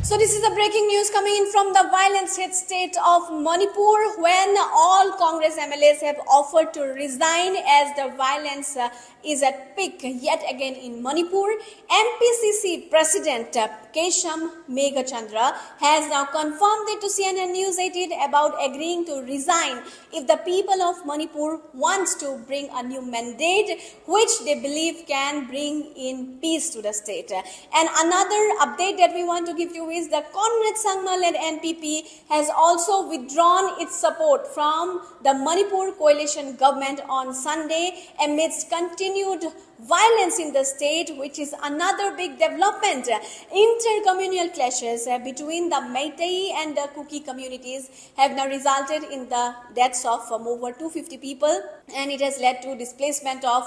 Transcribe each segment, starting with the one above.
So this is the breaking news coming in from the violence-hit state of Manipur, when all Congress MLAs have offered to resign as the violence is at peak yet again in Manipur. MPCC President Kesham Meghachandra has now confirmed it to CNN News 18 about agreeing to resign if the people of Manipur wants to bring a new mandate which they believe can bring in peace to the state. And another update that we want to give you is the Conrad Sangma-led NPP has also withdrawn its support from the Manipur coalition government on Sunday amidst continued violence in the state, which is another big development. Intercommunal clashes between the Meitei and the Kuki communities have now resulted in the deaths of over 250 people, and it has led to displacement of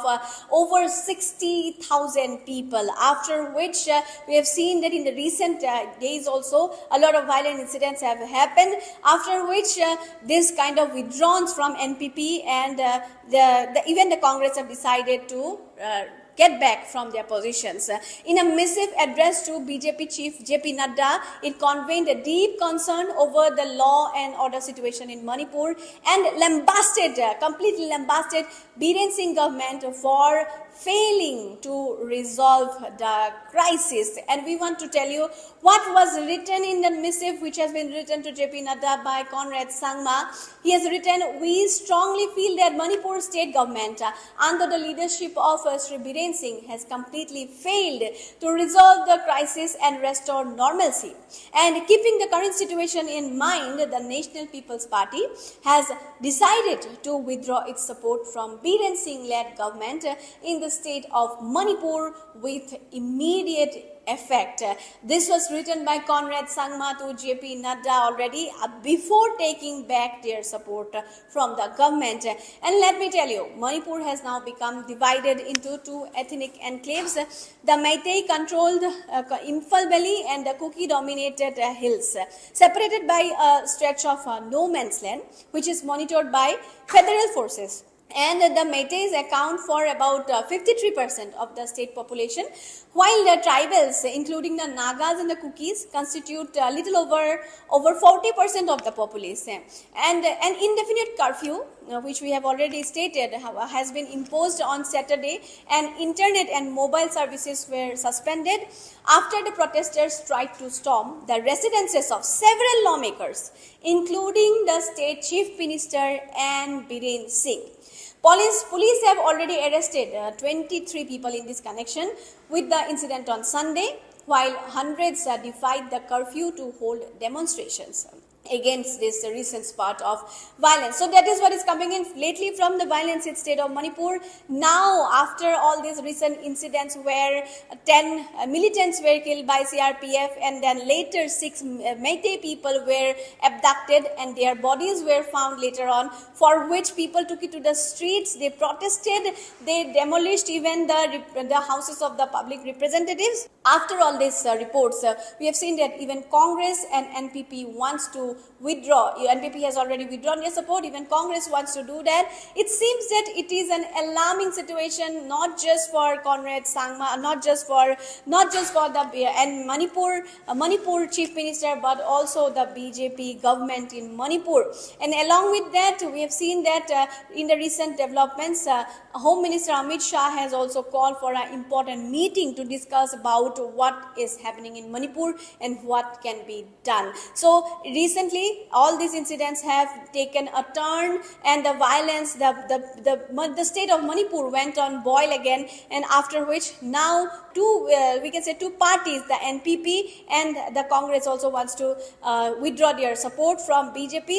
over 60,000 people, after which we have seen that in the recent days also a lot of violent incidents have happened, after which this kind of withdrawals from NPP and even the Congress have decided to get back from their positions. In a missive address to BJP chief JP Nadda, it conveyed a deep concern over the law and order situation in Manipur and completely lambasted Biren Singh government for failing to resolve the crisis. And we want to tell you what was written in the missive which has been written to JP Nadda by Conrad Sangma. He has written, "We strongly feel that Manipur state government under the leadership of Sri Biren Singh has completely failed to resolve the crisis and restore normalcy. And keeping the current situation in mind, the National People's Party has decided to withdraw its support from Biren Singh-led government in the state of Manipur with immediate effect." This was written by Conrad Sangma to JP Nadda already before taking back their support from the government. And let me tell you, Manipur has now become divided into two ethnic enclaves. The Meitei controlled Imphal Valley and the Kuki dominated hills, separated by a stretch of no man's land, which is monitored by federal forces. And the Meiteis account for about 53% of the state population, while the tribals, including the Nagas and the Kukis, constitute a little over 40% of the population. And an indefinite curfew, which we have already stated, has been imposed on Saturday, and internet and mobile services were suspended after the protesters tried to storm the residences of several lawmakers, including the state chief minister and Biren Singh. Police have already arrested 23 people in this connection with the incident on Sunday, while hundreds defied the curfew to hold demonstrations against this recent spurt of violence. So that is what is coming in lately from the violence-hit state of Manipur. Now, after all these recent incidents where 10 militants were killed by CRPF, and then later 6 Meitei people were abducted and their bodies were found later on, for which people took it to the streets, they protested, they demolished even the houses of the public representatives. After all these reports, we have seen that even Congress and NPP wants to withdraw. NPP has already withdrawn their support. Even Congress wants to do that. It seems that it is an alarming situation, not just for Conrad Sangma, not just for the and Manipur chief minister, but also the BJP government in Manipur. And along with that, we have seen that in the recent developments, Home Minister Amit Shah has also called for an important meeting to discuss about what is happening in Manipur and what can be done. So recently, all these incidents have taken a turn, and the violence, the state of Manipur went on boil again, and after which now we can say two parties, the NPP and the Congress, also wants to withdraw their support from BJP.